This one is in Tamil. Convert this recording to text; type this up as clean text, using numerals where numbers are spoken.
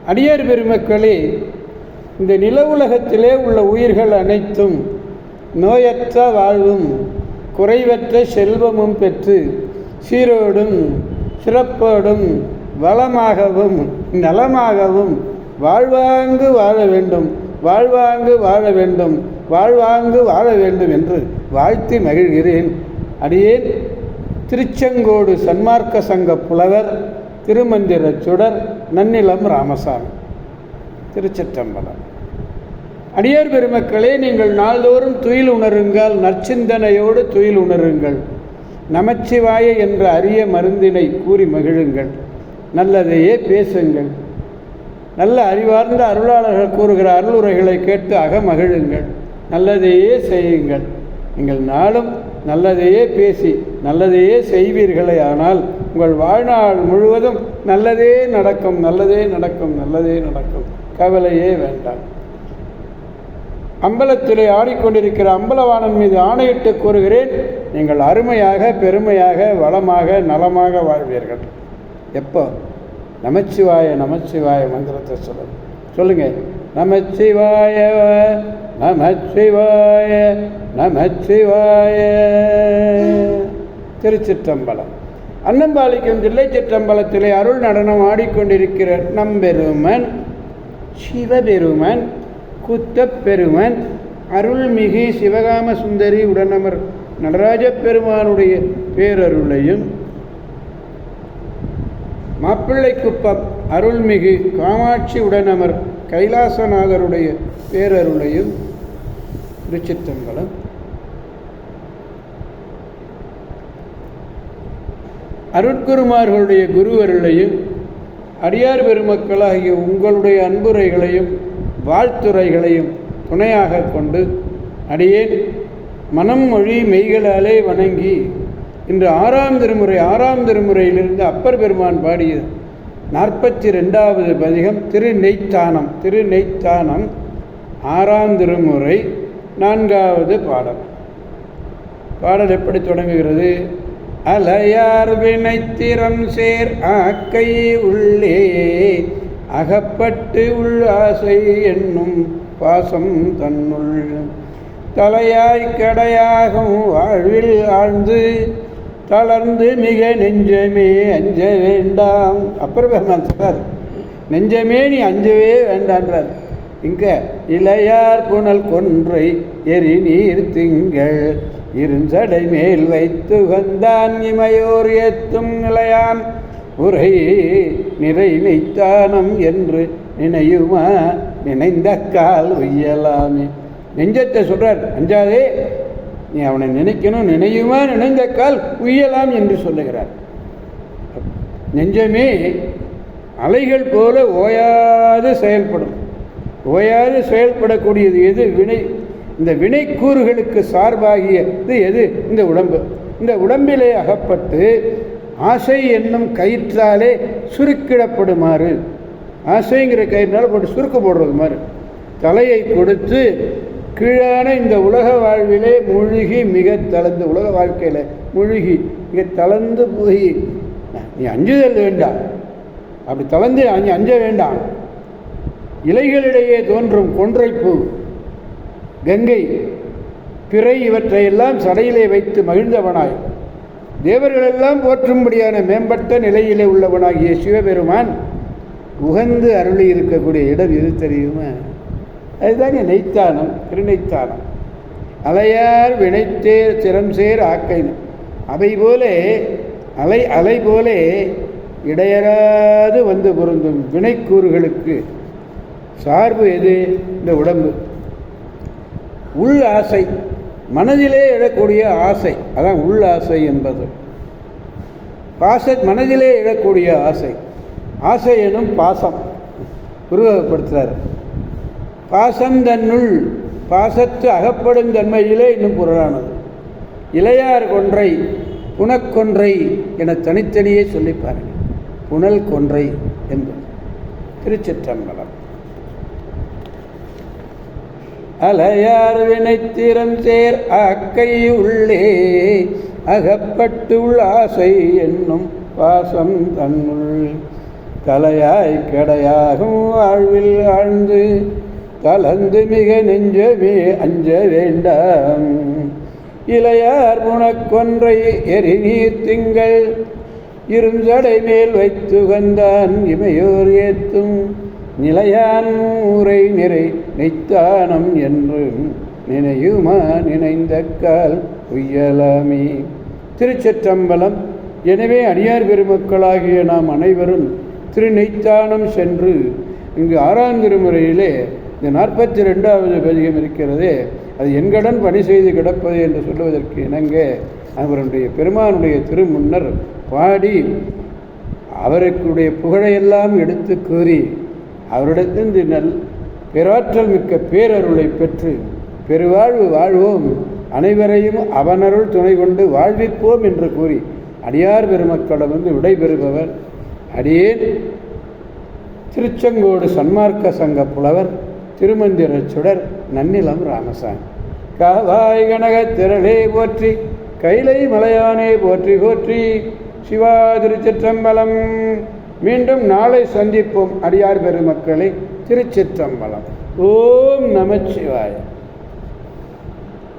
அடியார் பெருமக்களே, இந்த நில உலகத்திலே உள்ள உயிர்கள் அனைத்தும் நோயற்ற வாழ்வும் குறைவற்ற செல்வமும் பெற்று சீரோடும் சிறப்போடும் வளமாகவும் நலமாகவும் வாழ்வாங்கு வாழ வேண்டும், வாழ்வாங்கு வாழ வேண்டும், வாழ்வாங்கு வாழ வேண்டும் என்று வாழ்த்தி மகிழ்கிறேன். அடியேன் திருச்செங்கோடு சன்மார்க்க சங்க புலவர் திருமந்திர சுடர் நன்னிலம் ராமசாமி, திருச்சிற்றம்பலம். அடியார் பெருமக்களே, நீங்கள் நாள்தோறும் துயில் உணருங்கள், நற்சிந்தனையோடு துயில் உணருங்கள். நமச்சிவாய என்ற அரிய மருந்தினை கூறி மகிழுங்கள், நல்லதையே பேசுங்கள். நல்ல அறிவார்ந்த அருளாளர்கள் கூறுகிற அருளுரைகளை கேட்டு அகமகிழுங்கள், நல்லதையே செய்யுங்கள். நீங்கள் நாளும் நல்லதையே பேசி நல்லதையே செய்வீர்களே ஆனால் உங்கள் வாழ்நாள் முழுவதும் நல்லதே நடக்கும், நல்லதே நடக்கும், நல்லதே நடக்கும். கவலையே வேண்டாம். அம்பலத்திலே ஆடிக்கொண்டிருக்கிற அம்பலவாணன் மீது ஆணையிட்டு கூறுகிறேன், நீங்கள் அருமையாக பெருமையாக வளமாக நலமாக வாழ்வீர்கள். எப்போ? நமச்சிவாய நமச்சிவாய மந்திரத்தை சொல்லுங்க. நமச்சிவாய நமச்சிவாய நமச்சிவாய. திருச்சிற்றம்பலம். அன்னம்பாலிக்கும் தில்லை சிற்றம்பலத்திலே அருள் நடனம் ஆடிக்கொண்டிருக்கிற நம்பெருமன் சிவபெருமன் குத்தப்பெருமன் அருள்மிகு சிவகாம சுந்தரி உடனமர் நடராஜ பெருமானுடைய பேரருளையும், மாப்பிள்ளைக்குப்பம் அருள்மிகு காமாட்சி உடனமர் கைலாசநாதருடைய பேரருளையும், திருச்சிற்றம்பலம். அருட்குருமார்களுடைய குருவருளையும், அடியார் பெருமக்களாகிய உங்களுடைய அன்புரைகளையும் வாழ்த்துரைகளையும் துணையாக கொண்டு அடியேன் மனம் மொழி மெய்களாலே வணங்கி இன்று ஆறாம் திருமுறையிலிருந்து அப்பர் பெருமான் பாடிய 42வது பதிகம் திருநெய்த்தானம். திருநெய்த்தானம் ஆறாம் திருமுறை 4வது பாடல். பாடல் எப்படி தொடங்குகிறது? அலையார் வினைத்திறம் சேர் ஆக்கை உள்ளே அகப்பட்டு உள்ளாசை என்னும் பாசம் தன்னுள் தலையாய் கடையாகும் வாழ்வில் ஆழ்ந்து தளர்ந்து மிக நெஞ்சமே அஞ்ச வேண்டாம். அப்புறம் பெருமான் சொல்றார், நெஞ்சமே நீ அஞ்சவே வேண்டான்றார். இங்க இளையார் புனல் கொன்றை எரி நீர் திங்கள் இருஞ்சடை மேல் வைத்து வந்தான் இமையோர் ஏத்தும் நிலையான் உரை நிறை நெய்த்தானம் என்று நினையுமா நினைந்த கால் உய்யலாமே. நெஞ்சத்தை சொல்றார், அஞ்சாதே, நீ அவனை நினைக்கணும், நினையுமா நினைந்த கால் உய்யலாம் என்று சொல்லுகிறார். நெஞ்சமே அலைகள் போல ஓயாது செயல்படும். ஓயாது செயல்படக்கூடியது எது? வினை. இந்த வினை கூறுகளுக்கு சார்பாகியது எது? இந்த உடம்பு. இந்த உடம்பிலே அகப்பட்டு ஆசை என்னும் கயிற்றாலே சுருக்கிடப்படுமாறு, ஆசைங்கிற கயிற்றால் போட்டு சுருக்க போடுறது மாதிரி தலையை கொடுத்து கீழான இந்த உலக வாழ்விலே மூழ்கி மிக தளர்ந்து, உலக வாழ்க்கையில் மூழ்கி மிக தளர்ந்து போய் நீ அஞ்சுதல் வேண்டாம், அப்படி தளர்ந்து அஞ்ச வேண்டாம். இலைகளிடையே தோன்றும் கொன்றைப்பூ, கங்கை, பிறை இவற்றையெல்லாம் சடையிலே வைத்து மகிழ்ந்தவனாய் தேவர்களெல்லாம் போற்றும்படியான மேம்பட்ட நிலையிலே உள்ளவனாகிய சிவபெருமான் உகந்து அருளி இருக்கக்கூடிய இடம் எது தெரியுமா? அதுதாங்க நெய்த்தானம், திருநெய்த்தானம். அலையார் வினைத்தேர் திறம் சேர் ஆக்கைன்னு அவை போலே அலை போலே இடையராது வந்து பொருந்தும் வினைக்கூறுகளுக்கு சார்பு எது? இந்த உடம்பு. உள் ஆசை, மனதிலே எழக்கூடிய ஆசை, அதான் உள் ஆசை என்பது. மனதிலே எழக்கூடிய ஆசை, ஆசை எனும் பாசம் உருவகப்படுத்துகிறார். பாசம் தன்னுள், பாசத்து அகப்படும் தன்மையிலே இன்னும் பொருளானது. இளையார் கொன்றை புனக்கொன்றை என தனித்தனியே சொல்லி பாருங்கள். புனல் கொன்றை என்பது. திருச்சிற்றம்பலம். அலையார் வினைத்திறம் சேர் ஆக்கை உள்ளே அகப்பட்டு உள் ஆசை என்னும் பாசம் தன்னுள் தலையாய் கடையாகும் வாழ்வில் ஆழ்ந்து கலந்து மிக நெஞ்சமே அஞ்ச வேண்டாம். இளையார் முனக்கொன்றை எரிநீர் திங்கள் இருஞ்சடை மேல் வைத்து கந்தான் இமையோர் ஏத்தும் நிலையான் ஊரை நிறை நெய்த்தானம் என்று நினையுமா நினைந்த கால் உய்யலாமே. திருச்சிற்றம்பலம். எனவே அடியார் பெருமக்களாகிய நாம் அனைவரும் திருநெய்த்தானம் சென்று இங்கு 6ஆம் திருமுறையிலே இந்த 42வது பதிகம் இருக்கிறதே, அது என்கடன் பணி செய்து கிடப்பது என்று சொல்லுவதற்கு இணங்க அவருடைய பெருமானுடைய திருமுன்னர் பாடி அவருடைய புகழையெல்லாம் எடுத்து கூறி அவரிடத்திலிருந்து பேராற்றல் மிக்க பேரருளை பெற்று பெருவாழ்வு வாழ்வோம், அனைவரையும் அவனருள் துணை கொண்டு வாழ்விப்போம் என்று கூறி அடியார் பெருமக்களிடமிருந்து விடைபெறுபவர் அடியேன் திருச்செங்கோடு சன்மார்க்க சங்க புலவர் திருமந்திர சுடர் நன்னிலம் ராமசாமி. காவாய் கனகத் திரளே போற்றி, கைலை மலையானே போற்றி போற்றி. சிவா திருச்சிற்றம்பலம். மீண்டும் நாளை சந்திப்போம் அடியார் பெருமக்களை. திருச்சிற்றம்பலம். ஓம் நமச்சிவாய.